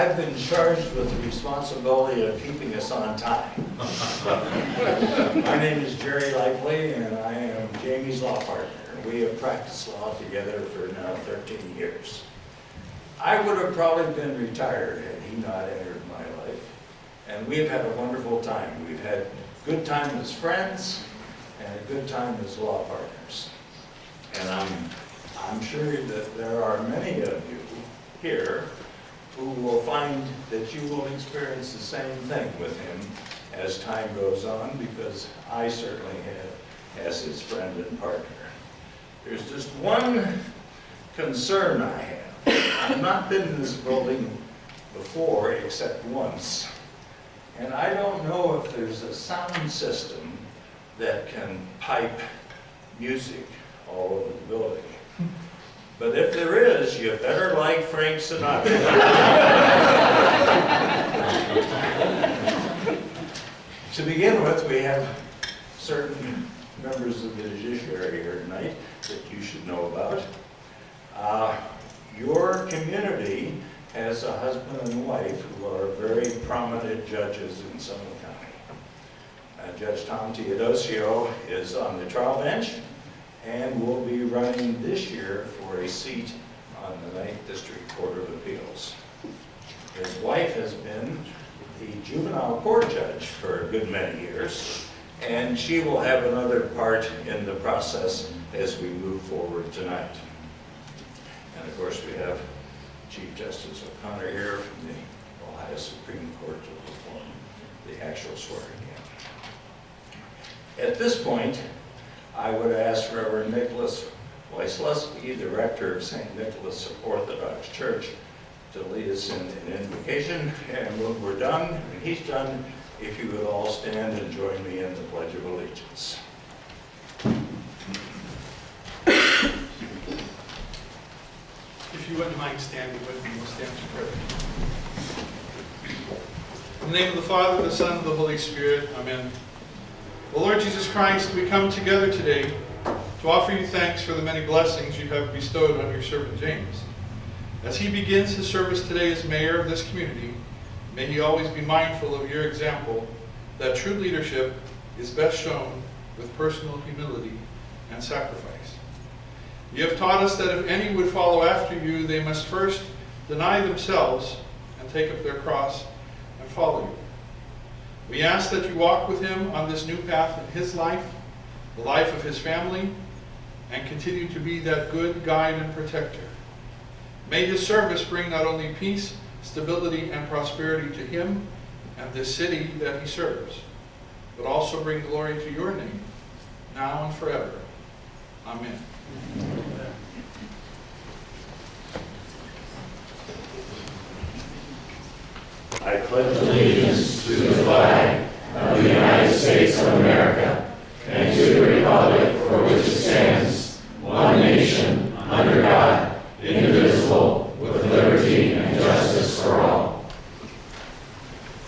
I've been charged with the responsibility of keeping us on time. My name is Jerry Lively, and I am Jamie's law partner. We have practiced law together for now 13 years. I would have probably been retired had he not entered my life, and we have had a wonderful time. We've had good time as friends and a good time as law partners. And I'm sure that there are many of you here who will find that you will experience the same thing with him as time goes on, because I certainly have as his friend and partner. There's just one concern I have. I've not been in this building before except once, and I don't know if there's a sound system that can pipe music all over the building. But if there is, you better like Frank Sinatra. To begin with, we have certain members of the judiciary here tonight that you should know about. Your community has a husband and wife who are very prominent judges in Seminole County. Judge Tom Teodosio is on the trial bench and will be running this year for a seat on the 9th District Court of Appeals. His wife has been the juvenile court judge for a good many years, and she will have another part in the process as we move forward tonight. And of course, we have Chief Justice O'Connor here from the Ohio Supreme Court to perform the actual swearing in. At this point, I would ask Reverend Nicholas Wysleski, the rector of St. Nicholas Orthodox Church, to lead us in an invocation. And when we're done, and he's done, if you would all stand and join me in the Pledge of Allegiance. If you wouldn't mind standing with me, we'll stand for prayer. In the name of the Father, the Son, and the Holy Spirit, amen. O Lord Jesus Christ, we come together today to offer you thanks for the many blessings you have bestowed on your servant James. As he begins his service today as mayor of this community, may he always be mindful of your example that true leadership is best shown with personal humility and sacrifice. You have taught us that if any would follow after you, they must first deny themselves and take up their cross and follow you. We ask that you walk with him on this new path in his life, the life of his family, and continue to be that good guide and protector. May his service bring not only peace, stability, and prosperity to him and this city that he serves, but also bring glory to your name, now and forever. Amen. I pledge allegiance to the flag of the United States of America and to the republic for which it stands, one nation, under God, indivisible, with liberty and justice for all.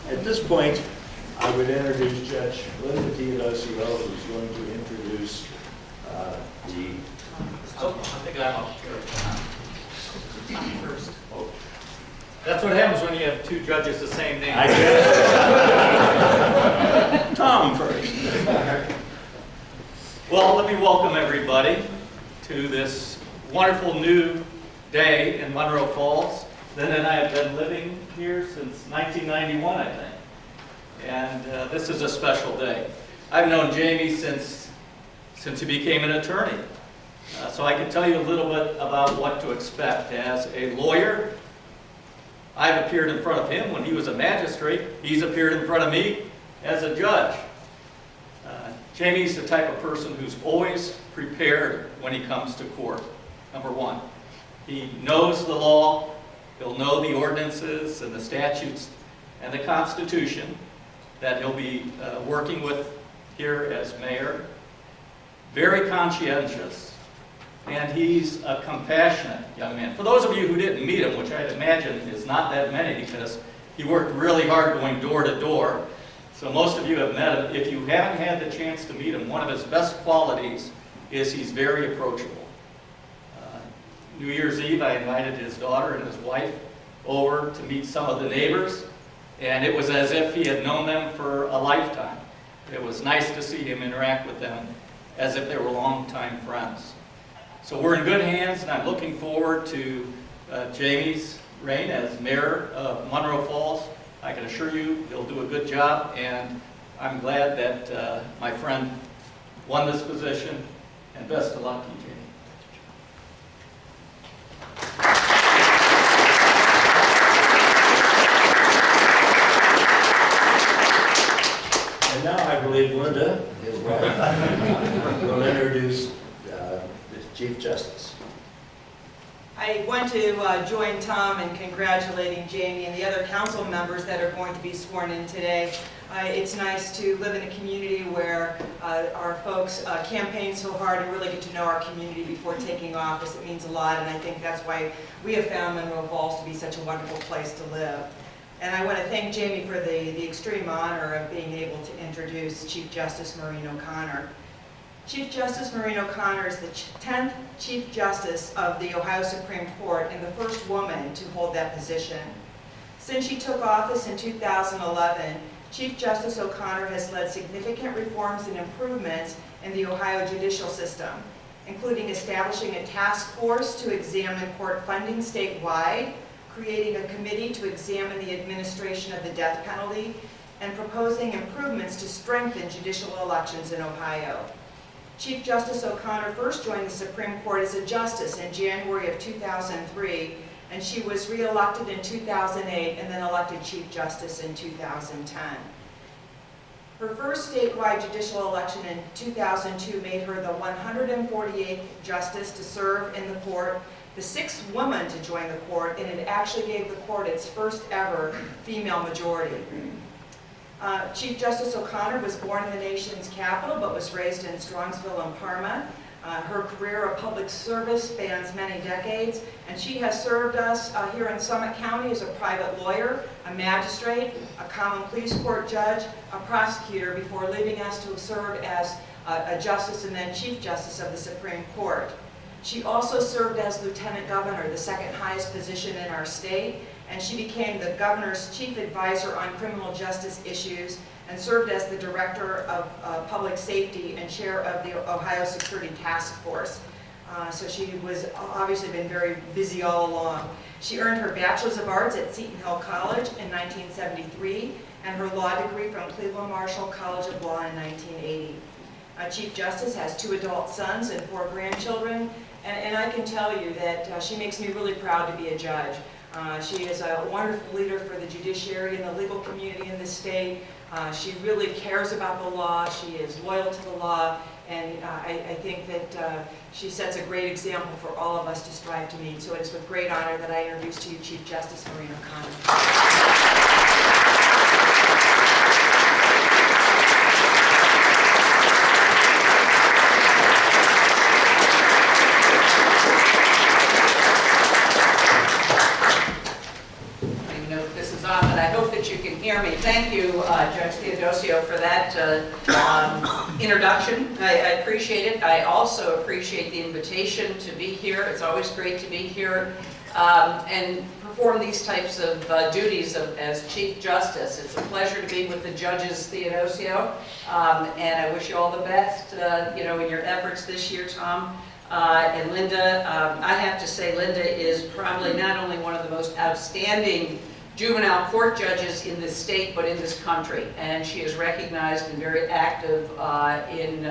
At this point, I would introduce Judge Linda Teodosio, who's going to introduce the... Oh, I think I'm up here. First. Oh. That's what happens when you have two judges the same name. I guess. Tom first. Well, let me welcome everybody to this wonderful new day in Munroe Falls. Lynn and I have been living here since 1991, I think. And this is a special day. I've known Jamie since he became an attorney. So I can tell you a little bit about what to expect. As a lawyer, I've appeared in front of him when he was a magistrate. He's appeared in front of me as a judge. Jamie's the type of person who's always prepared when he comes to court, number one. He knows the law. He'll know the ordinances and the statutes and the Constitution that he'll be working with here as mayor. Very conscientious, and he's a compassionate young man. For those of you who didn't meet him, which I'd imagine is not that many because he worked really hard going door to door, so most of you have met him. If you haven't had the chance to meet him, one of his best qualities is he's very approachable. New Year's Eve, I invited his daughter and his wife over to meet some of the neighbors, and it was as if he had known them for a lifetime. It was nice to see him interact with them as if they were longtime friends. So we're in good hands, and I'm looking forward to Jamie's reign as mayor of Munroe Falls. I can assure you he'll do a good job, and I'm glad that my friend won this position, and best of luck to you, Jamie. And now I believe Linda, his wife, will introduce the Chief Justice. I want to join Tom in congratulating Jamie and the other council members that are going to be sworn in today. It's nice to live in a community where our folks campaign so hard and really get to know our community before taking office. It means a lot, and I think that's why we have found Munroe Falls to be such a wonderful place to live. And I want to thank Jamie for the extreme honor of being able to introduce Chief Justice Maureen O'Connor. Chief Justice Maureen O'Connor is the 10th Chief Justice of the Ohio Supreme Court and the first woman to hold that position. Since she took office in 2011, Chief Justice O'Connor has led significant reforms and improvements in the Ohio judicial system, including establishing a task force to examine court funding statewide, creating a committee to examine the administration of the death penalty, and proposing improvements to strengthen judicial elections in Ohio. Chief Justice O'Connor first joined the Supreme Court as a justice in January of 2003, and she was re-elected in 2008 and then elected Chief Justice in 2010. Her first statewide judicial election in 2002 made her the 148th justice to serve in the court, the 6th woman to join the court, and it actually gave the court its first ever female majority. Chief Justice O'Connor was born in the nation's capital but was raised in Strongsville and Parma. Her career of public service spans many decades, and she has served us here in Summit County as a private lawyer, a magistrate, a common pleas court judge, a prosecutor, before leaving us to serve as a justice and then Chief Justice of the Supreme Court. She also served as Lieutenant Governor, the second highest position in our state, and she became the governor's chief advisor on criminal justice issues and served as the director of public safety and chair of the Ohio Security Task Force. So she was obviously been very busy all along. She earned her Bachelor's of Arts at Seton Hill College in 1973 and her law degree from Cleveland Marshall College of Law in 1980. Chief Justice has 2 adult sons and 4 grandchildren, and I can tell you that she makes me really proud to be a judge. She is a wonderful leader for the judiciary and the legal community in the state. She really cares about the law. She is loyal to the law, and I think that she sets a great example for all of us to strive to meet. So it is with great honor that I introduce to you Chief Justice Maureen O'Connor. Thank you, Judge Theodosio, for that introduction. I appreciate it. I also appreciate the invitation to be here. It's always great to be here and perform these types of duties as Chief Justice. It's a pleasure to be with the judges, Theodosio, and I wish you all the best, in your efforts this year, Tom. And Linda, I have to say, Linda is probably not only one of the most outstanding juvenile court judges in this state, but in this country. And she is recognized and very active in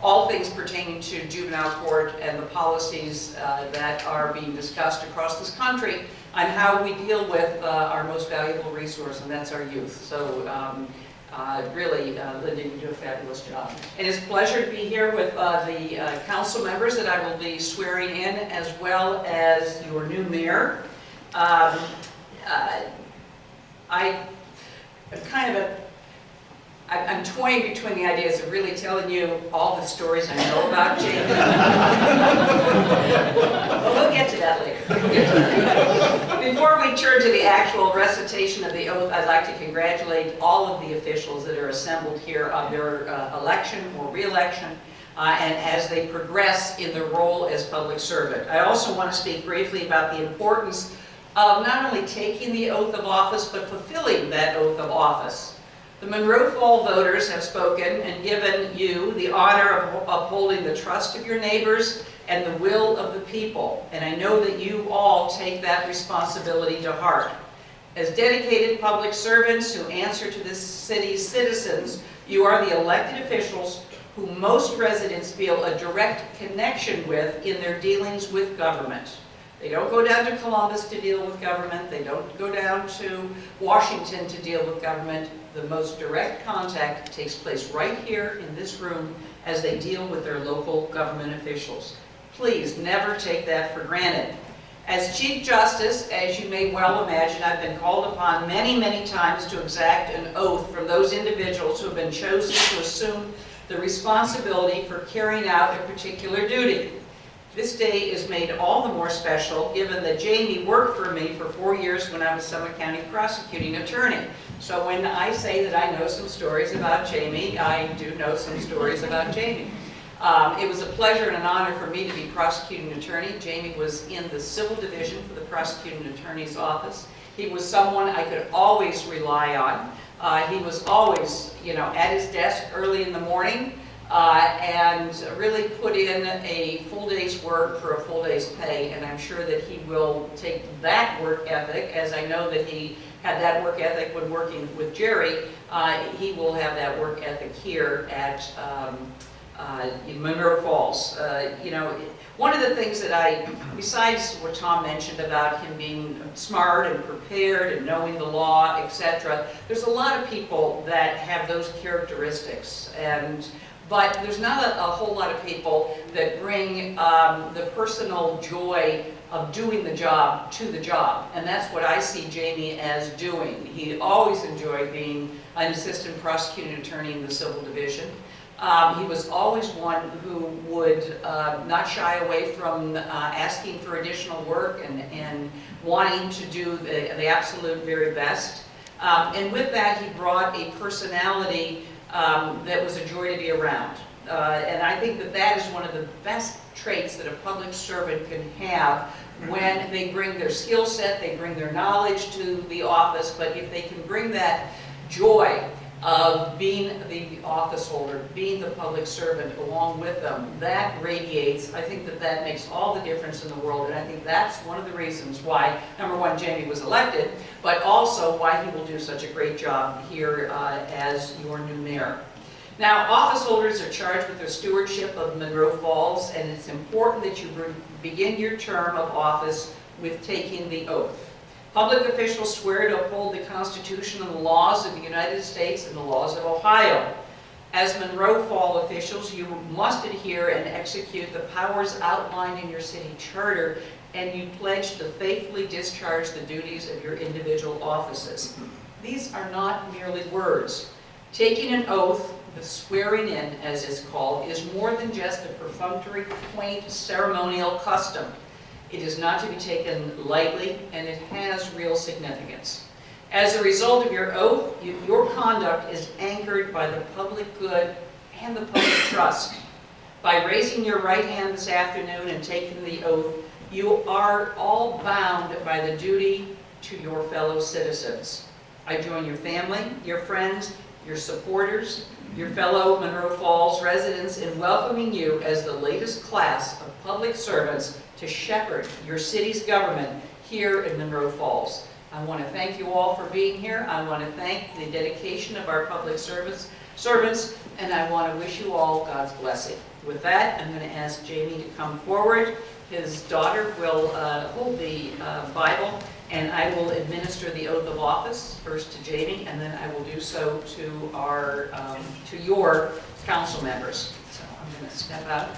all things pertaining to juvenile court and the policies that are being discussed across this country on how we deal with our most valuable resource, and that's our youth. So really, Linda, you do a fabulous job. And it's a pleasure to be here with the council members that I will be swearing in, as well as your new mayor. I'm toying between the ideas of really telling you all the stories I know about Jamie. But we'll get to that later. Before we turn to the actual recitation of the oath, I'd like to congratulate all of the officials that are assembled here on their election or re-election, and as they progress in their role as public servant. I also want to speak briefly about the importance of not only taking the oath of office, but fulfilling that oath of office. The Munroe Fall voters have spoken and given you the honor of upholding the trust of your neighbors and the will of the people, and I know that you all take that responsibility to heart. As dedicated public servants who answer to this city's citizens, you are the elected officials who most residents feel a direct connection with in their dealings with government. They don't go down to Columbus to deal with government. They don't go down to Washington to deal with government. The most direct contact takes place right here in this room as they deal with their local government officials. Please never take that for granted. As Chief Justice, as you may well imagine, I've been called upon many, many times to exact an oath from those individuals who have been chosen to assume the responsibility for carrying out a particular duty. This day is made all the more special given that Jamie worked for me for 4 years when I was Summit County prosecuting attorney. So when I say that I know some stories about Jamie, I do know some stories about Jamie. It was a pleasure and an honor for me to be prosecuting attorney. Jamie was in the civil division for the prosecuting attorney's office. He was someone I could always rely on. He was always, at his desk early in the morning and really put in a full day's work for a full day's pay. And I'm sure that he will take that work ethic, as I know that he had that work ethic when working with Jerry. He will have that work ethic here at in Munroe Falls. One of the things that besides what Tom mentioned about him being smart and prepared and knowing the law, etc., there's a lot of people that have those characteristics, but there's not a whole lot of people that bring the personal joy of doing the job to the job, and that's what I see Jamie as doing. He always enjoyed being an assistant prosecuting attorney in the civil division. He was always one who would not shy away from asking for additional work and wanting to do the absolute very best. And with that, he brought a personality that was a joy to be around. And I think that that is one of the best traits that a public servant can have when they bring their skill set, they bring their knowledge to the office, but if they can bring that joy of being the office holder, being the public servant along with them, that radiates. I think that that makes all the difference in the world, and I think that's one of the reasons why, number one, Jamie was elected, but also why he will do such a great job here as your new mayor. Now, office holders are charged with their stewardship of Munroe Falls, and it's important that you begin your term of office with taking the oath. Public officials swear to uphold the Constitution and the laws of the United States and the laws of Ohio. As Munroe Fall officials, you must adhere and execute the powers outlined in your city charter, and you pledge to faithfully discharge the duties of your individual offices. These are not merely words. Taking an oath, the swearing in, as it's called, is more than just a perfunctory, quaint ceremonial custom. It is not to be taken lightly, and it has real significance. As a result of your oath, your conduct is anchored by the public good and the public trust. By raising your right hand this afternoon and taking the oath, you are all bound by the duty to your fellow citizens. I join your family, your friends, your supporters, your fellow Munroe Falls residents in welcoming you as the latest class of public servants to shepherd your city's government here in Munroe Falls. I want to thank you all for being here. I want to thank the dedication of our public servants, and I want to wish you all God's blessing. With that, I'm going to ask Jamie to come forward. His daughter will hold the Bible, and I will administer the oath of office first to Jamie, and then I will do so to our to your council members. So I'm going to step out.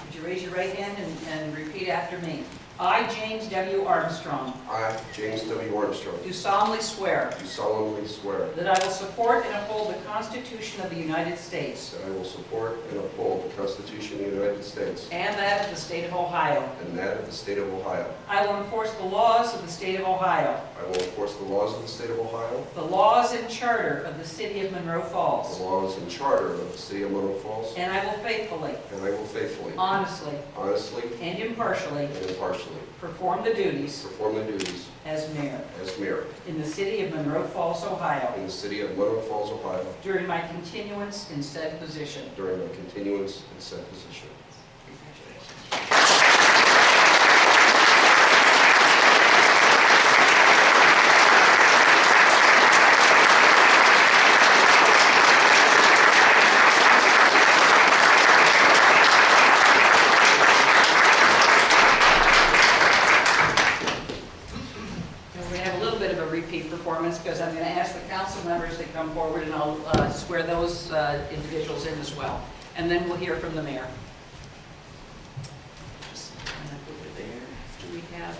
Would you raise your right hand and repeat after me? I, James W. Armstrong, I, James W. Armstrong, do solemnly swear do solemnly swear that I will support and uphold the Constitution of the United States that I will support and uphold the Constitution of the United States and that of the state of Ohio. and that of the state of Ohio. I will enforce the laws of the state of Ohio, I will enforce the laws of the state of Ohio, the laws and charter of the city of Munroe the Falls, laws and charter of the city of Munroe Falls, and I will faithfully, and I will faithfully, honestly, honestly, and impartially and impartially perform the duties perform the duties as mayor as mayor in the city of Munroe Falls, Ohio, in the city of Munroe Falls, Ohio, during my continuance in said position. during my continuance in said position. We have a little bit of a repeat performance because I'm going to ask the council members to come forward and I'll swear those individuals in as well. And then we'll hear from the mayor. Just kind of over there. Do we have,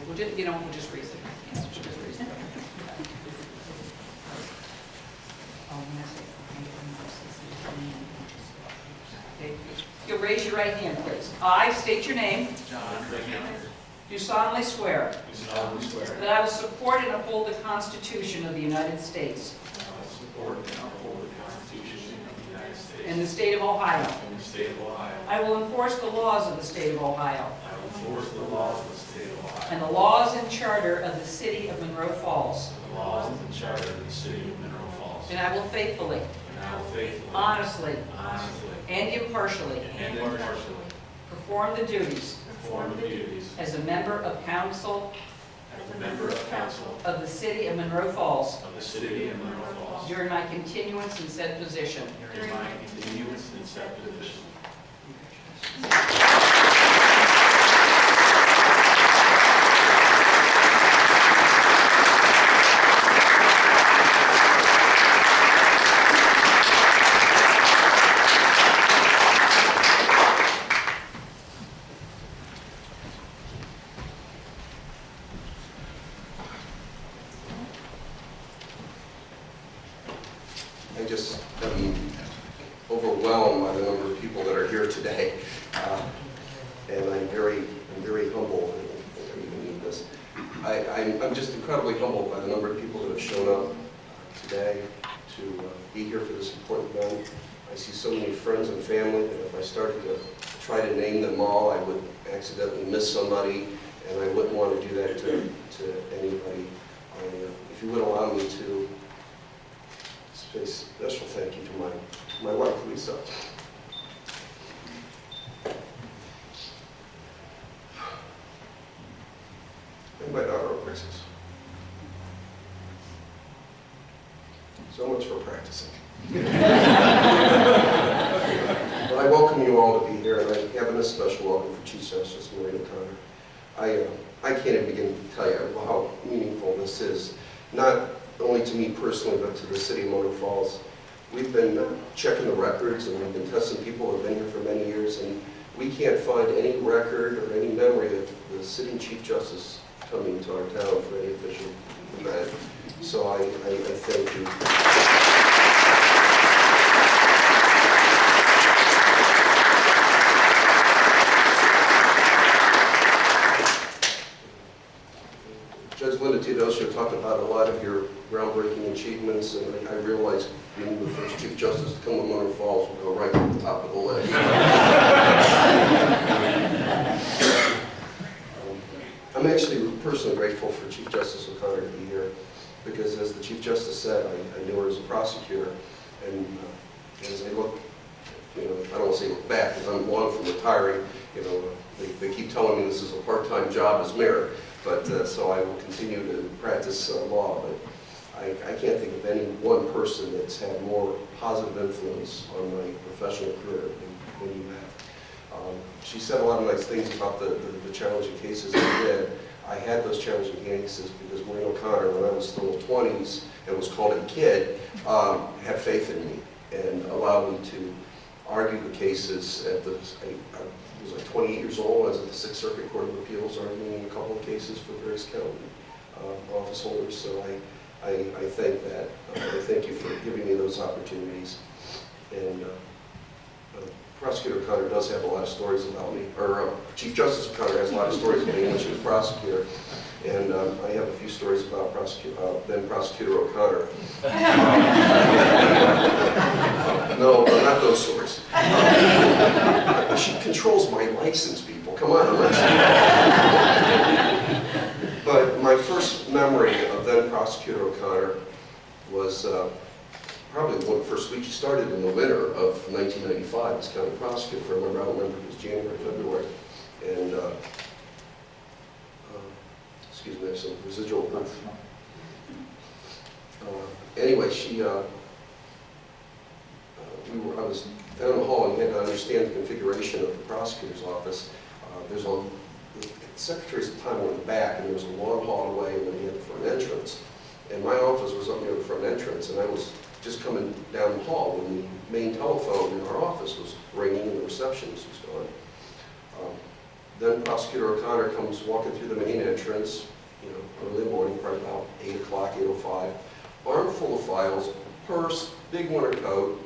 we'll just, we'll just raise them. Yes, we'll just raise them. Okay. You'll raise your right hand, please. I state your name. John Hegnauer. Do solemnly swear Do solemnly swear that that I will support and uphold the Constitution of the United States I will support and uphold the Constitution of the United States and the state of Ohio. and the state of Ohio. I will enforce the laws of the state of Ohio I will enforce the laws of the state of Ohio, and the laws and charter of the city of Munroe Falls, the laws and charter of the city of Munroe Falls, and I will faithfully, and I will faithfully, honestly, honestly, and impartially and impartially perform the duties perform the duties as a member of council as a member of council of the city of Munroe Falls of the city of Munroe Falls during my continuance in said position. during my continuance in said position. I just am overwhelmed by the number of people that are here today. And I'm very humble. I even need this. I'm just incredibly humbled by the number of people that have shown up today to be here for this important event. I see so many friends and family that if I started to try to name them all, I would accidentally miss somebody, and I wouldn't want to do that to anybody. If you would allow me to say a special thank you to my wife, Lisa. And my daughter, Alexis. So much for practicing. But I welcome you all to be here, and I have a special welcome for Chief Justice Maureen. I can't even begin to tell you how meaningful this is, not only to me personally, but to the city of Munroe Falls. We've been checking the records, and we've been testing people who have been here for many years, and we can't find any record or any memory of the sitting Chief Justice coming to our town for any official event. So I thank you. Judge Linda Teodosio talked about a lot of your groundbreaking achievements, and I realize being the first Chief Justice to come to Munroe Falls will go right to the top of the list. I'm actually personally grateful for Chief Justice O'Connor to be here, because as the Chief Justice said, I knew her as a prosecutor, and as I look, I don't want to say look back, because I'm long from retiring, they keep telling me this is a part-time job as mayor, but so I will continue to practice law, but I can't think of any one person that's had more positive influence on my professional career than you have. She said a lot of nice things about the challenging cases I did. I had those challenging cases because Maureen O'Connor, when I was still in the 20s and was called a kid, had faith in me and allowed me to argued the cases at the, I was like 28 years old. I was at the Sixth Circuit Court of Appeals arguing a couple of cases for various county office holders. So I thank that. I thank you for giving me those opportunities. And Prosecutor O'Connor does have a lot of stories about me, or Chief Justice O'Connor has a lot of stories about me when she was prosecutor. And I have a few stories about then Prosecutor O'Connor. No, not those stories. She controls my license, people. Come on, I'm not. But my first memory of then Prosecutor O'Connor was probably one of the first weeks. She started in the winter of 1995 as county prosecutor. I don't remember if it was January, February. And excuse me, I have some residual breath. Anyway, I was down in the hall, and you had to understand the configuration of the prosecutor's office. The secretaries at the time were in the back, and there was a long hallway, and then you had the front entrance. And my office was up near the front entrance, and I was just coming down the hall when the main telephone in our office was ringing and the receptionist was gone. Then Prosecutor O'Connor comes walking through the main entrance, early in the morning, probably about 8 o'clock, 8:05, arm full of files, purse, big winter coat.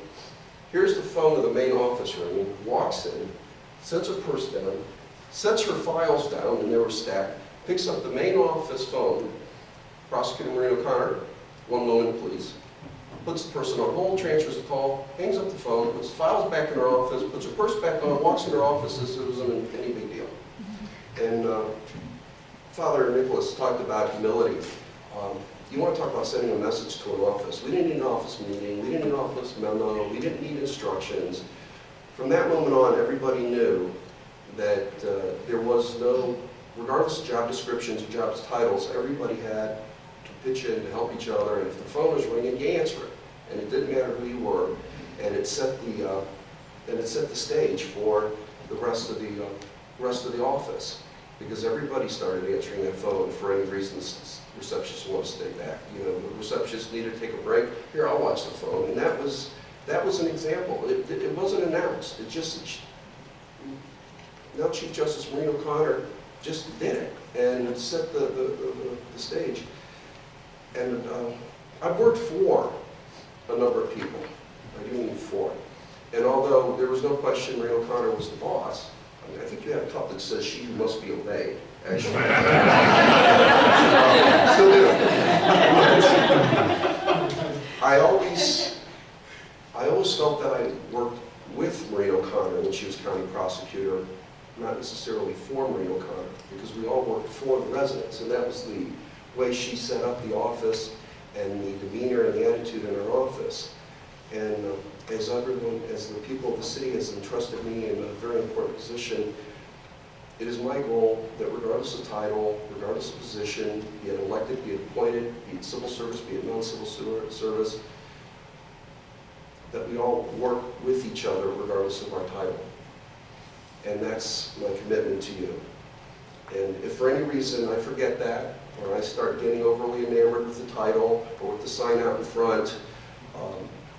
Here's the phone of the main office ringing, walks in, sets her purse down, sets her files down, and they were stacked, picks up the main office phone, Prosecutor Maureen O'Connor, 1 moment please, puts the person on hold, transfers the call, hangs up the phone, puts the files back in her office, puts her purse back on, walks in her office as if it wasn't any big deal. And Father Nicholas talked about humility. You want to talk about sending a message to an office. We didn't need an office meeting, we didn't need an office memo, we didn't need instructions. From that moment on, everybody knew that there was no, regardless of job descriptions or job titles, everybody had to pitch in to help each other, and if the phone was ringing, you answer it. And it didn't matter who you were, and it set the stage for the rest of the office, because everybody started answering that phone for any reason. Receptionists want to stay back. The receptionist needed to take a break. Here, I'll watch the phone, and that was an example. It wasn't announced. It just now Chief Justice Maureen O'Connor just did it and set the stage. And I've worked for a number of people. I do mean for. And although there was no question Maureen O'Connor was the boss, I think you had a cup that says she who must be obeyed, actually. Still do. I always felt that I worked with Maureen O'Connor when she was county prosecutor, not necessarily for Maureen O'Connor, because we all worked for the residents, and that was the way she set up the office and the demeanor and the attitude in her office. And as the people of the city has entrusted me in a very important position, it is my goal that regardless of title, regardless of position, be it elected, be it appointed, be it civil service, be it non-civil service, that we all work with each other regardless of our title. And that's my commitment to you. And if for any reason I forget that, or I start getting overly enamored with the title, or with the sign out in front,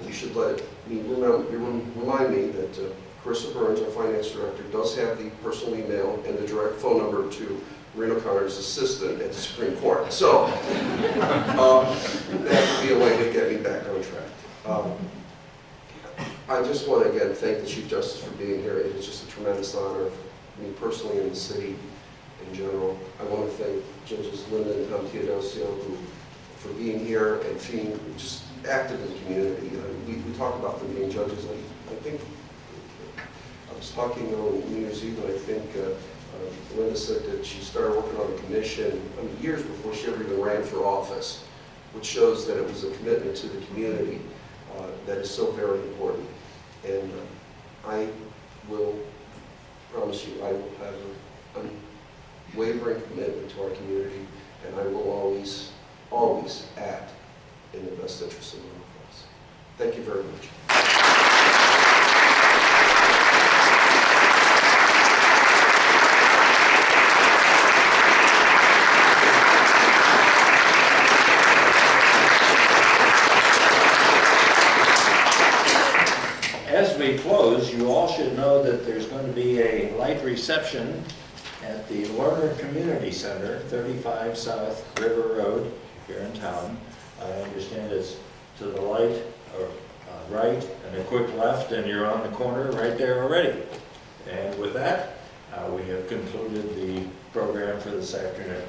you should remind me that Carissa Burns, our finance director, does have the personal email and the direct phone number to Maureen O'Connor's assistant at the Supreme Court. So that would be a way to get me back on track. I just want to again thank the Chief Justice for being here. It is just a tremendous honor for me personally and the city in general. I want to thank Judges Linden and Teodosio for being here and being just active in the community. We talk about them being judges. I think I was talking on New Year's Eve, and I think Linda said that she started working on a commission years before she ever even ran for office, which shows that it was a commitment to the community that is so very important. And I will promise you, I will have an unwavering commitment to our community, and I will always act in the best interest of all of us. Thank you very much. As we close, you reception at the Lerner Community Center, 35 South River Road here in town. I understand it's to the right and a quick left, and you're on the corner right there already. And with that, we have concluded the program for this afternoon.